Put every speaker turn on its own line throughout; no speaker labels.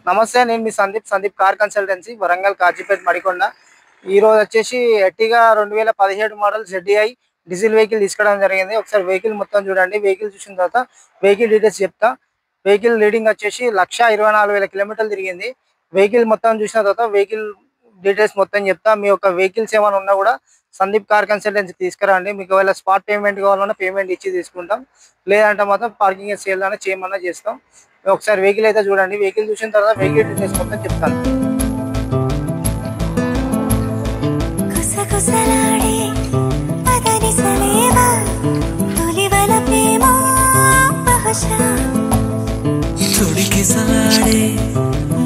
నమస్తే, నేను మీ Sandeep car consultancy, Warangal Kazipet Madikonda. ఈ రోజు వచ్చేసి Ertiga 2017 model ZDI diesel vehicle తీసుకోవడం జరిగింది. ఒకసారి వెహికల్ మొత్తం చూడండి. వెహికల్ చూసిన తర్వాత వెహికల్ డీటెయిల్స్ చెప్తా. వెహికల్ రీడింగ్ వచ్చేసి 1,24,000 కిలోమీటర్లు తిరిగింది. వెహికల్ మొత్తం చూసిన తర్వాత వెహికల్ డీటెయిల్స్ మొత్తం చెప్తా. మీ యొక్క వెహికల్స్ ఏమైనా ఉన్నా కూడా సందీప్ కార్ కన్సల్టెన్సీ తీసుకురండి. మీకు ఒకవేళ స్పాట్ పేమెంట్ కావాలన్నా పేమెంట్ ఇచ్చి తీసుకుంటాం, లేదంటే మాత్రం పార్కింగ్ సేల్ అయినా చేయమన్నా చేస్తాం. ఒకసారి వెహికల్ అయితే చూడండి. వెహికల్ చూసిన తర్వాత వెహికల్ డీటెయిల్స్ మొత్తం చెప్తాను.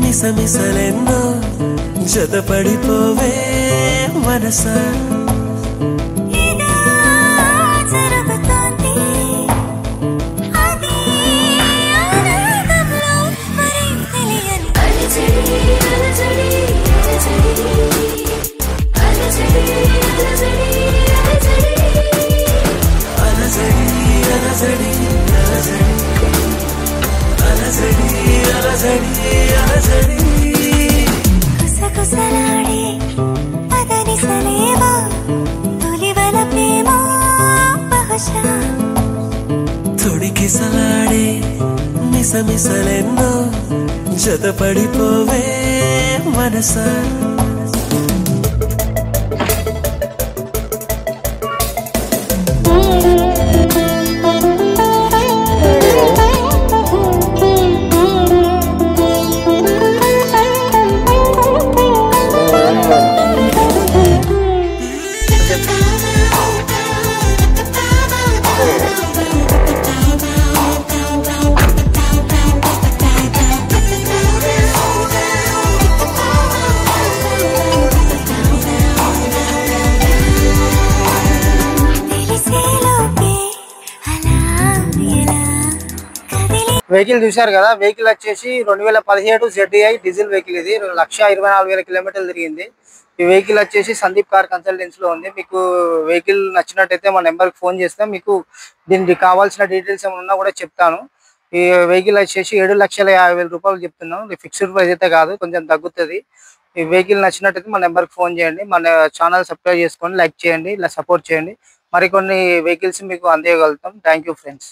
మిసమిసలెన్నో జతపడిపోవే మనసా, తొడికిసలాడే మిసమిసలెన్నో జతపడిపోవే మనసా.
వెహికల్ చూశారు కదా. వెహికల్ వచ్చేసి 2017 ZDI డీజిల్ వెహికల్. ఇది 1,24,000 కిలోమీటర్లు తిరిగింది. ఈ వెహికల్ వచ్చేసి సందీప్ కార్ కన్సల్టెన్సీలో ఉంది. మీకు వెహికల్ నచ్చినట్టయితే మా నెంబర్కి ఫోన్ చేస్తే మీకు దీనికి కావాల్సిన డీటెయిల్స్ ఏమైనా ఉన్నా కూడా చెప్తాను. ఈ వెహికల్ వచ్చేసి 7,50,000 రూపాయలు చెప్తున్నాం. ఫిక్స్డ్ ప్రైస్ అయితే కాదు, కొంచెం తగ్గుతుంది. ఈ వెహికల్ నచ్చినట్టయితే మా నెంబర్కి ఫోన్ చేయండి. మన ఛానల్ సబ్స్క్రైబ్ చేసుకోండి, లైక్ చేయండి, ఇలా సపోర్ట్ చేయండి. మరికొన్ని వెహికల్స్ మీకు అందియగలుగుతాం. Thank you friends.